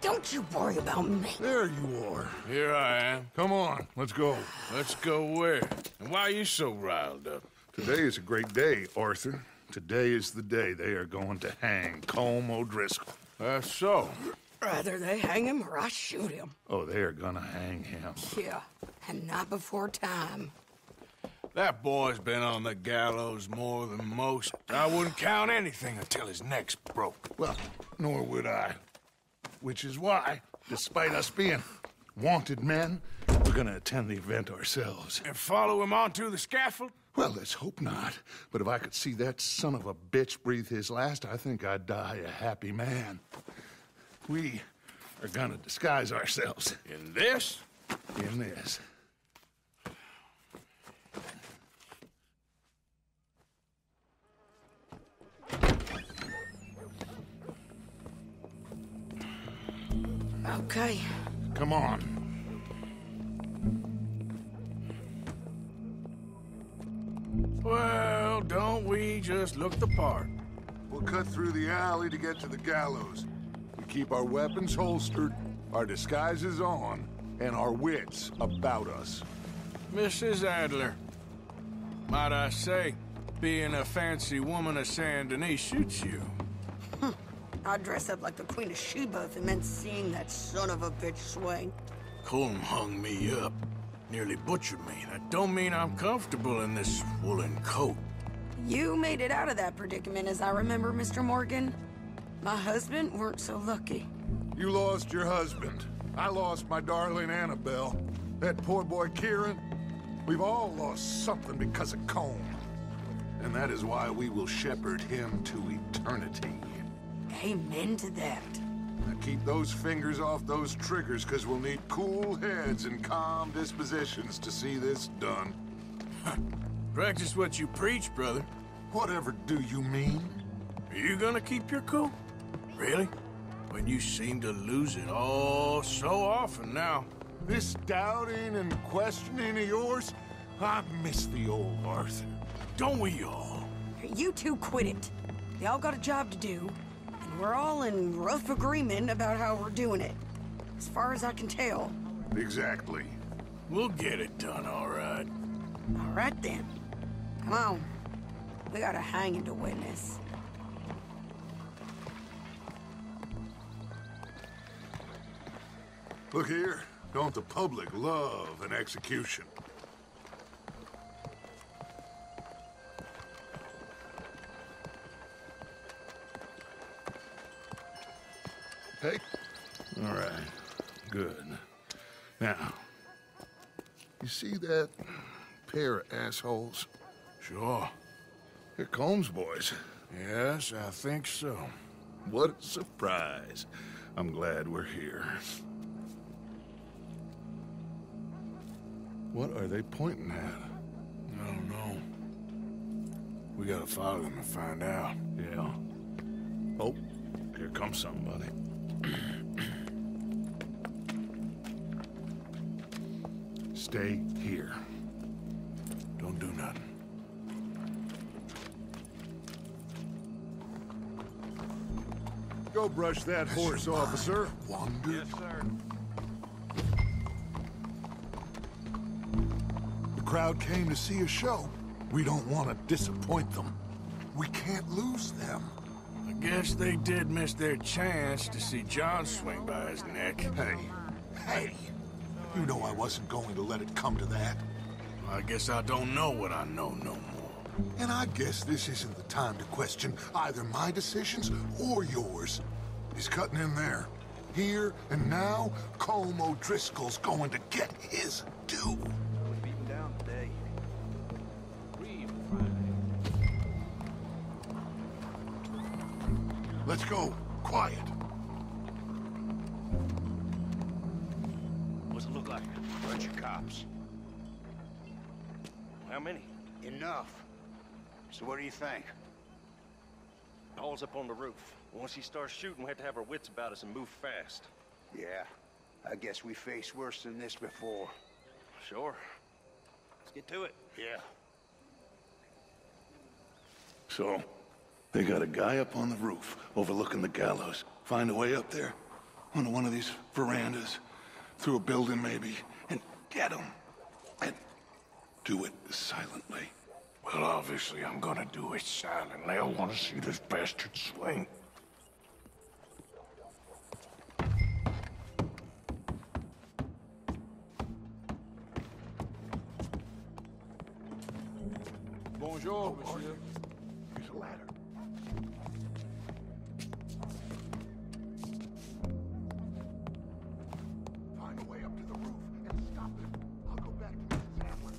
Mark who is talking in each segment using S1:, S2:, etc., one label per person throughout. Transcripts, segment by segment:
S1: Don't you worry about me.
S2: There you are.
S3: Here I am.
S2: Come on, let's go.
S3: Let's go where? And why are you so riled up?
S2: Today is a great day, Arthur. Today is the day they are going to hang Colm O'Driscoll.
S3: That's so.
S1: Rather they hang him or I shoot him.
S2: Oh, they are gonna hang him.
S1: Yeah, and not before time.
S3: That boy's been on the gallows more than most. I wouldn't count anything until his neck's broke.
S2: Well, nor would I. Which is why, despite us being wanted men, we're gonna attend the event ourselves.
S3: And follow him onto the scaffold?
S2: Well, let's hope not. But if I could see that son of a bitch breathe his last, I think I'd die a happy man. We are gonna disguise ourselves.
S3: In this?
S2: In this.
S1: Okay.
S2: Come on.
S3: Well, don't we just look the part?
S4: We'll cut through the alley to get to the gallows. We keep our weapons holstered, our disguises on, and our wits about us.
S3: Mrs. Adler, might I say, being a fancy woman of Saint Denis shoots you.
S1: I'd dress up like the Queen of Sheba if it meant seeing that son of a bitch swing.
S3: Colm hung me up, nearly butchered me. That don't mean I'm comfortable in this woolen coat.
S1: You made it out of that predicament, as I remember, Mr. Morgan. My husband weren't so lucky.
S4: You lost your husband. I lost my darling Annabelle. That poor boy Kieran. We've all lost something because of Colm. And that is why we will shepherd him to eternity.
S1: Amen to that.
S4: Now keep those fingers off those triggers, because we'll need cool heads and calm dispositions to see this done.
S3: Practice what you preach, brother.
S4: Whatever do you mean?
S3: Are you gonna keep your cool? Really? When you seem to lose it all so often now.
S4: This doubting and questioning of yours, I miss the old Arthur.
S3: Don't we all?
S1: You two quit it. Y'all got a job to do, and we're all in rough agreement about how we're doing it. As far as I can tell.
S4: Exactly.
S3: We'll get it done, all right.
S1: All right, then. Come on. We got a hanging to witness.
S4: Look here. Don't the public love an execution?
S2: Hey? All right. Good. Now, you see that pair of assholes?
S3: Sure.
S2: They're Colm's boys.
S3: Yes, I think so.
S2: What a surprise. I'm glad we're here. What are they pointing at?
S3: I don't know. We gotta follow them and find out.
S2: Yeah. Oh, here comes somebody. Stay here.
S3: Don't do nothing.
S4: Go brush that horse, officer. Wander.
S3: Yes, sir.
S4: The crowd came to see a show. We don't want to disappoint them. We can't lose them.
S3: I guess they did miss their chance to see John swing by his neck.
S4: Hey, you know I wasn't going to let it come to that.
S3: I guess I don't know what I know no more.
S4: And I guess this isn't the time to question either my decisions or yours. He's cutting in there. Here and now, Colm O'Driscoll's going to get his due.
S5: Beaten down today.
S4: Let's go. Quiet.
S5: What's it look like? Bunch of cops. How many?
S6: Enough. So what do you think?
S5: Paul's up on the roof. Once he starts shooting, we have to have our wits about us and move fast.
S6: Yeah, I guess we faced worse than this before.
S5: Sure. Let's get to it.
S6: Yeah.
S2: So, they got a guy up on the roof, overlooking the gallows. Find a way up there? onto one of these verandas, through a building maybe, and get him. And do it silently.
S3: Well, obviously I'm gonna do it silently. I want to see this bastard swing.
S4: Bonjour, monsieur.
S2: Here's a ladder. Find a way up to the roof and stop him. I'll go back to Mrs. Hamlin.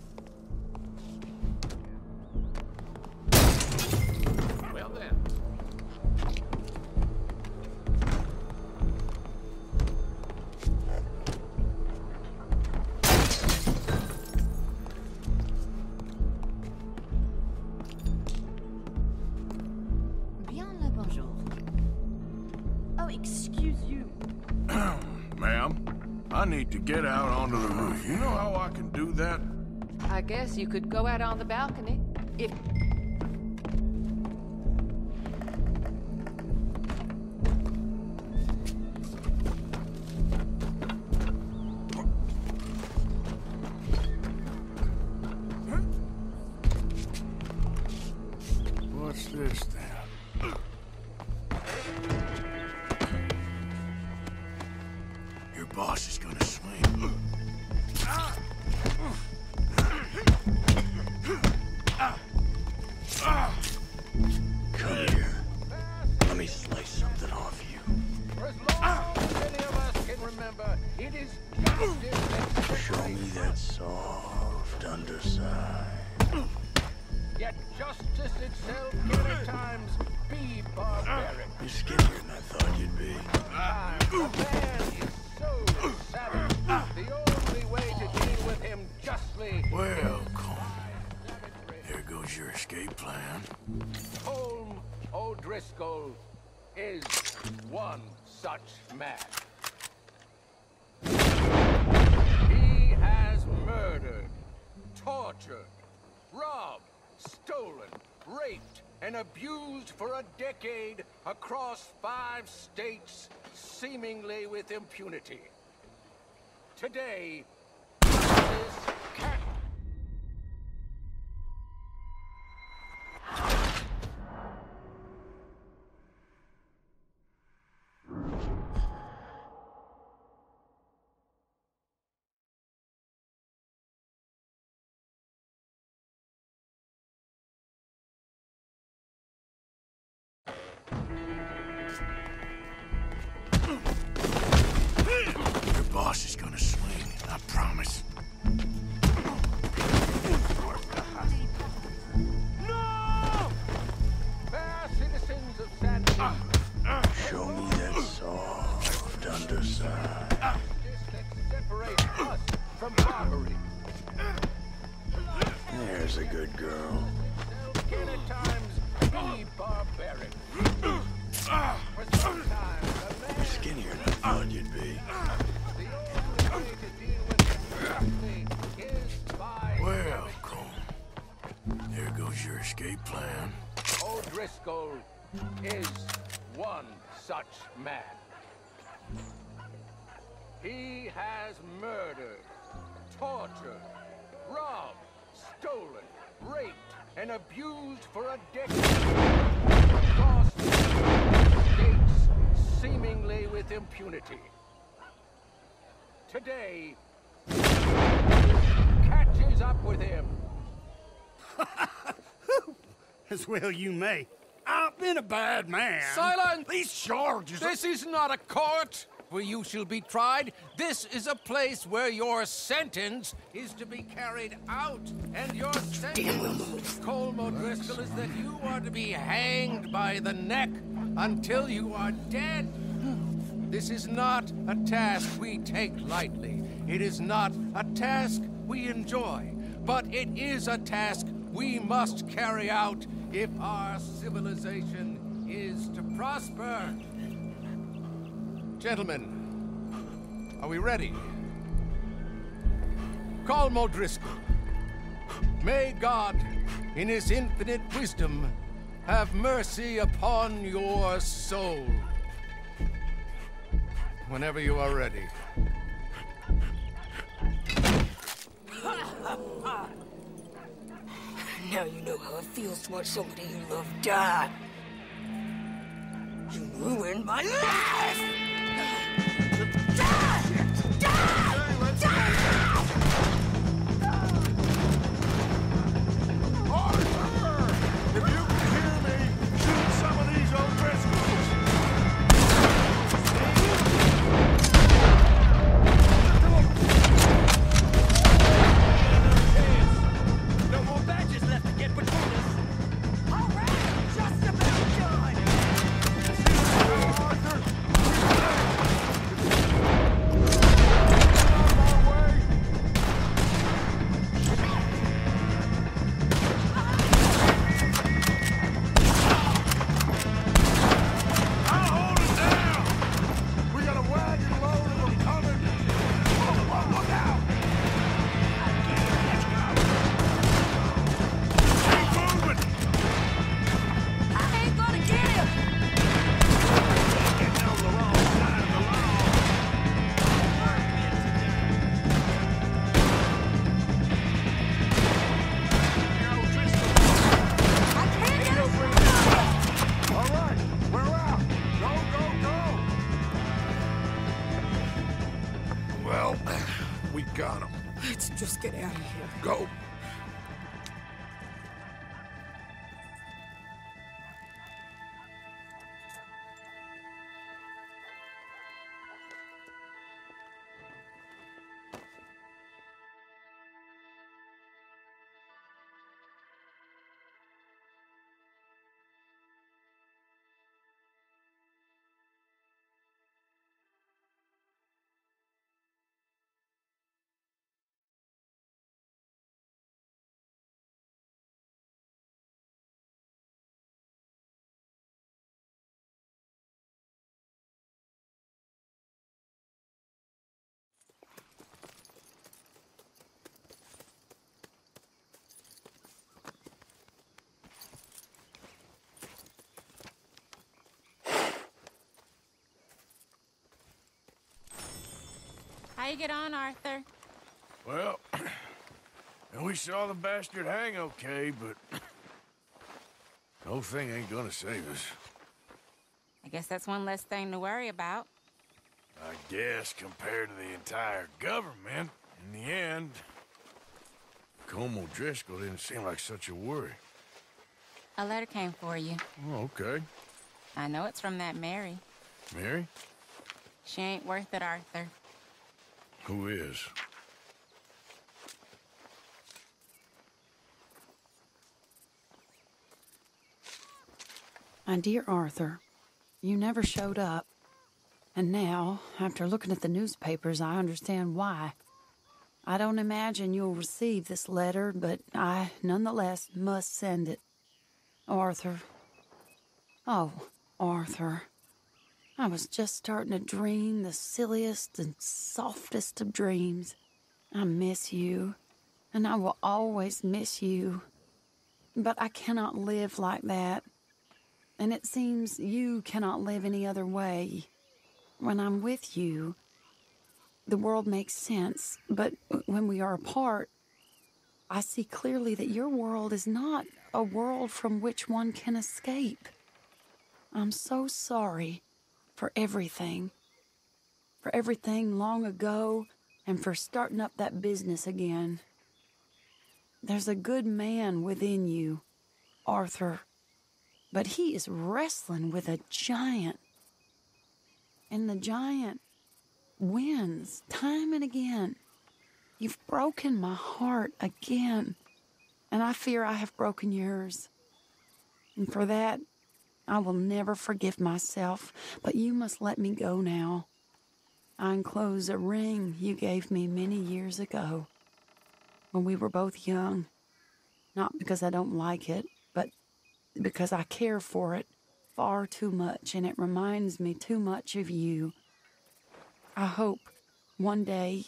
S7: Well then.
S8: Bien le bonjour. Oh, excuse you.
S3: Ma'am, I need to get out onto the roof. You know how I can do that?
S9: I guess you could go out on the balcony. If...
S3: What's this then? Your boss is gonna swing. Come here. Let me slice something off you.
S7: For as long as any of us can remember, it is justice that
S3: Show me that soft underside.
S7: Yet justice itself can at times be barbaric.
S3: You're skinnier than I thought you'd be.
S7: A man is so savage. The only way to deal with him justly.
S3: Well, Colm, there goes your escape plan.
S7: Colm O'Driscoll is one such man. He has murdered, tortured, robbed, stolen, raped, and abused for a decade across 5 states, seemingly with impunity. Today, this cat...
S3: Your boss is gonna swing, I promise.
S7: No! Fair citizens of San Diego,
S3: Show me that soft underside.
S7: justice that separates us from barbary.
S3: There's a good girl.
S7: Can at times be barbaric. For sometimes a man
S3: You're skinnier than I thought you'd be.
S7: the only way to deal with him justly is by
S3: Well, Colm, there goes your escape plan.
S7: O'Driscoll is one such man. He has murdered, tortured, robbed, stolen, raped, and abused for a decade across states, seemingly with impunity. Today, catches up with him.
S10: As well you may. I've been a bad man.
S7: Silence!
S10: These charges...
S7: This is not a court where you shall be tried. This is a place where your sentence is to be carried out. And your sentence, Colm O'Driscoll, is that you are to be hanged by the neck until you are dead. This is not a task we take lightly. It is not a task we enjoy. But it is a task we must carry out if our civilization is to prosper. Gentlemen, are we ready? Colm O'Driscoll, may God, in his infinite wisdom, have mercy upon your soul. whenever you are ready.
S1: Now you know how it feels to watch somebody you love die. You ruined my life!
S4: We got him.
S1: Let's just get out of here.
S4: Go.
S11: How you get on, Arthur?
S3: Well, we saw the bastard hang okay, but the whole thing ain't gonna save us.
S11: I guess that's one less thing to worry about.
S3: I guess compared to the entire government, in the end, Colm O'Driscoll didn't seem like such a worry.
S11: A letter came for you.
S3: Oh, okay.
S11: I know it's from that Mary.
S3: Mary?
S11: She ain't worth it, Arthur.
S3: Who is?
S1: My dear Arthur, you never showed up. And now, after looking at the newspapers, I understand why. I don't imagine you'll receive this letter, but I, nonetheless, must send it. Arthur. Oh, Arthur. I was just starting to dream the silliest and softest of dreams. I miss you, and I will always miss you. But I cannot live like that. And it seems you cannot live any other way. When I'm with you, the world makes sense. But when we are apart, I see clearly that your world is not a world from which one can escape. I'm so sorry for everything. For everything long ago, and for starting up that business again. There's a good man within you, Arthur. But he is wrestling with a giant. And the giant wins time and again. You've broken my heart again. And I fear I have broken yours. And for that, I will never forgive myself. But you must let me go now. I enclose a ring you gave me many years ago, when we were both young. Not because I don't like it, but because I care for it far too much, and it reminds me too much of you. I hope one day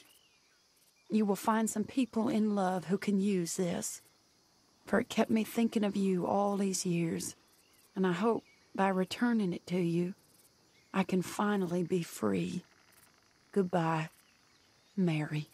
S1: you will find some people in love who can use this, for it kept me thinking of you all these years, and I hope by returning it to you, I can finally be free. Goodbye, Mary.